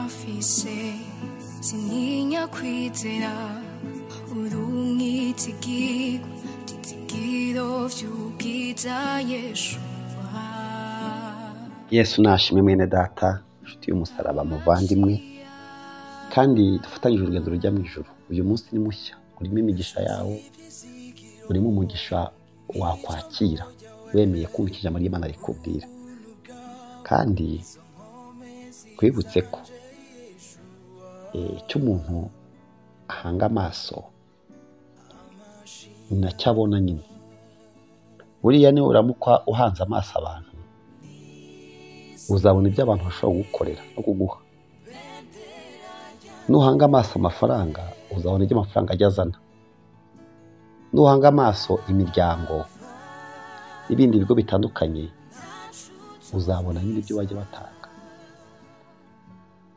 mafise sininya kwizera urumwitigirwa titigiro vy'ubwiza Yeshua. Yesu nashimwe mwene data nshuti y'umusaraba muvandimwe kandi dufatanyije urugendo rujya mu ijuru. Uyu munsi ni mushya, urimo imigisha yawe, urimo umugisha wakwakira wemeye kumva ijambo ry'Imana rikubwira. Kandi kwibutse ko icyo umuntu ahanga amaso nacyo abona nyine. Buriya ni uramuka uhanze amaso abantu uzabona ibyo abantu bashobora gukorera no kuguha. Nuhanga amaso amafaranga uzabona ibyo amafaranga ajya azana. Nuhanga amaso imiryango n'ibindi bigo bitandukanye uzabona nyine ibyo bajya batanga.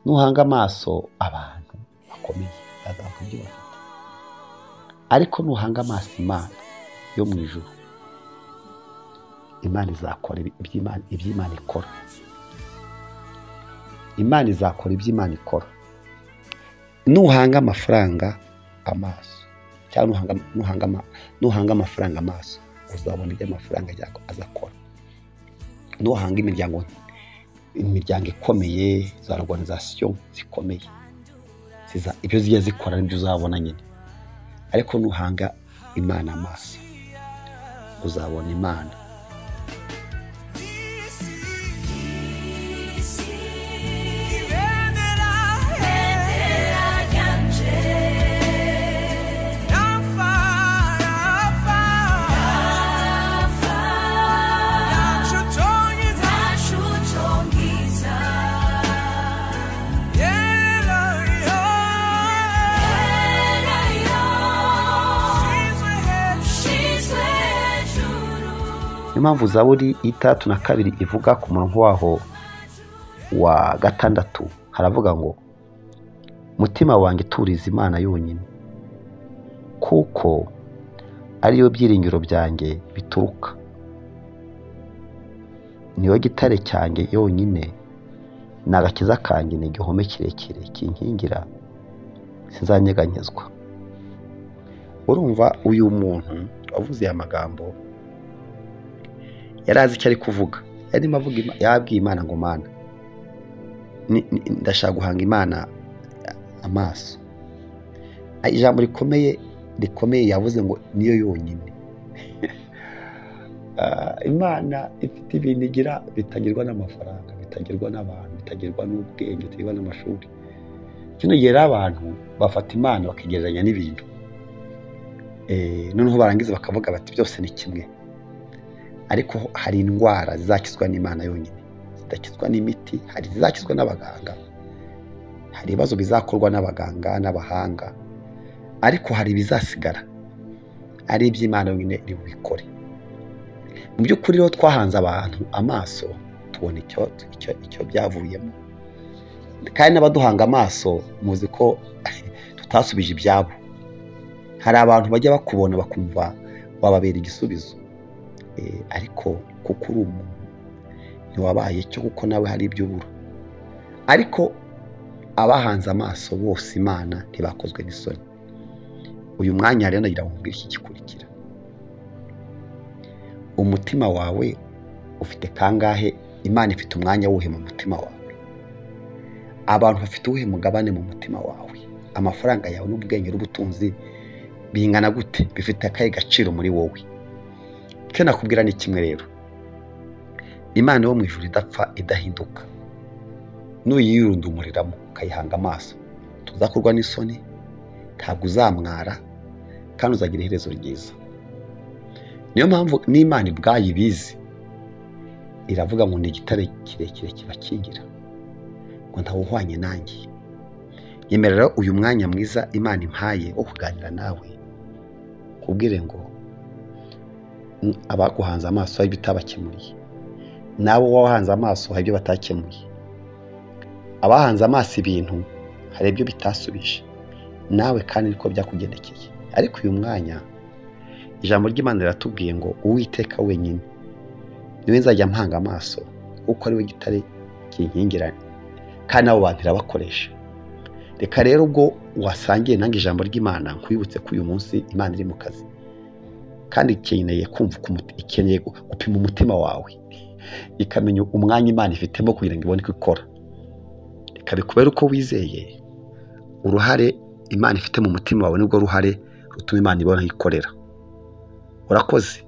Nuhanga amaso abantu bakomeye bazabona ibyo bafite. Ariko nuhanga amaso Imana yo mu ijuru, Imana izakora iby'Imana ikora. Imana izakora iby'Imana ikora. Nuhanga amafaranga amaso cyangwa nuhanga amafaranga amaso uzabona ibyo amafaranga azakora. Nuhanga imiryango ikomeye za organization zikomeye ibyo zigiye zikora nibyo uzabona nyine. Ariko nuhanga Imana amaso uzabona Imana. Impamvu Zaburi 32 ivuga ku murongo waho wa 6 haravuga ngo mutima wanjye turiza Imana yonyine kuko ariyo byiringiro byanjye bituruka. Niyo gitare cyanjye yonyine n'agakiza kanjye ni igihome kirekire kinkingira sinzanyeganyezwa. Urumva uyu muntu wavuze aya magambo yarazi icyo ari kuvuga. Yarimo avuga yabwiye Imana ngo Mana ndashaka guhanga Imana amaso. Ijambo rikomeye yavuze ngo niyo yonyine. Imana ifite ibintu igira bitagirwa n'amafaranga, bitagirwa n'abantu, bitagirwa n'ubwenge, bitagirwa n'amashuri. Kino gihe abantu bafata Imana bakigereranya n'ibintu. Noneho barangiza bakavuga bati byose ni kimwe. Ariko hari indwara zizakizwa n'Imana yonyine, zidakizwa n'imiti. Hari zizakizwa n'abaganga, hari ibibazo bizakorwa n'abaganga n'abahanga, ariko hari bizasigara ari iby'Imana yonyine iri bubikore. Mu by'ukuri rero twahanze abantu amaso tubona icyo byavuyemo. Kandi n'abaduhanga amaso muzi ko tutasubije ibyabo. Hari abantu bajya bakubona bakumva wababera igisubizo, ariko kuko uri umuntu ntiwabaye cyo, kuko nawe hari ibyo ubura. Ariko abahanze amaso bose Imana ntibakozwe n'isoni. Uyu mwanya rero nagira ngo mbwire iki gikurikira. Umutima wawe ufite kangahe? Imana ifite umwanya wuhe mu mutima wawe? Abantu bafite uwuhe mugabane mu mutima wawe? Amafaranga yawe n'ubwenge n'ubutunzi bingana gute? Bifite akahe gaciro muri wowe? Icyo nakubwira ni kimwe rero. Imana yo mu ijuru idapfa idahinduka. Nuyirundumuriramo ukayihanga amaso tuzakorwa n'isoni, ntabwo uzamwara kandi uzagira iherezo ryiza. Niyo mpamvu n'Imana ibwayo ibizi iravuga ngo ni igitare kirekire kibakingira, ngo ntawuhwanye nanjye. Yemerera uyu mwanya mwiza Imana impaye wo kuganira nawe, kubwire ngo abaguhanze amaso hari ibyo utabakemuriye, nawe wahanze amaso hari ibyo batakemuye. Abahanze amaso ibintu hari ibyo bitasubije, nawe kandi niko byakugendekeye. Ariko uyu mwanya ijambo ry'Imana riratubwiye ngo Uwiteka wenyine niwe nzajya mpanga amaso, kuko ari we gitare kinkingira kandi abo bantu irabakoresha. Reka rero ubwo wasangiye nange ijambo ry'Imana nkwibutse ko uyu munsi Imana iri mu kazi kandi ikeneye kumva ikeneye gupima umutima wawe ikamenya umwanya Imana ifitemo kugira ngo ibone ko ikora. Ikabikubera uko wizeye uruhare Imana ifite mu mutima wawe nibwo ruhare rutuma Imana ibona ko ikorera. Urakoze.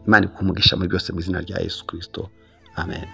Imana ikumugisha muri byose mu izina rya Yesu Kristo. Amen.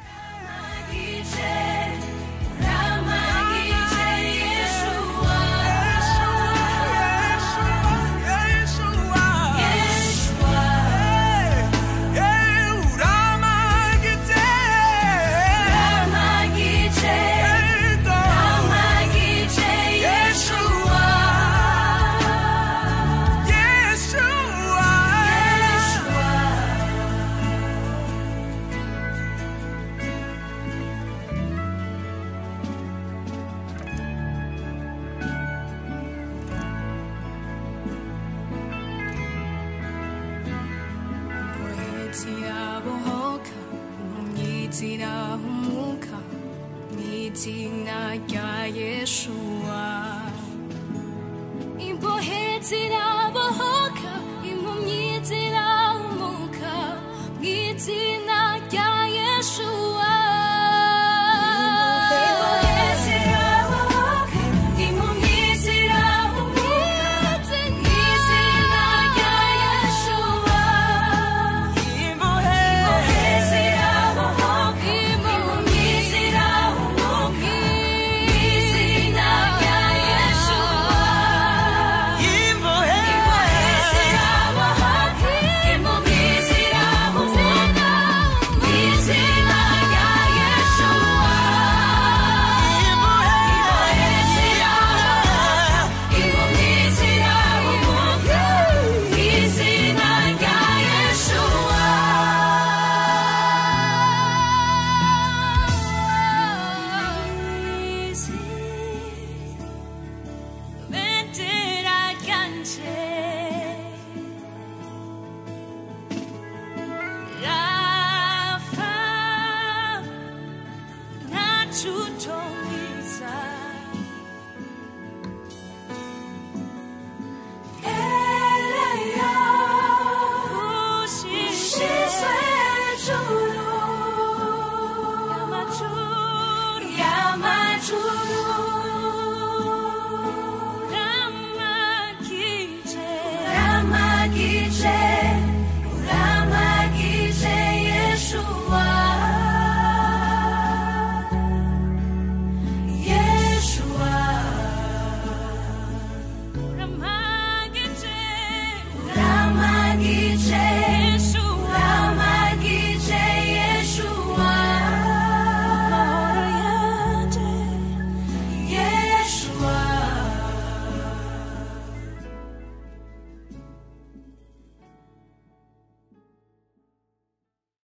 zirahumuka mw'izina rya Yeshua. Imbohe zirabohoka, impumyi zirahumuka mw'izina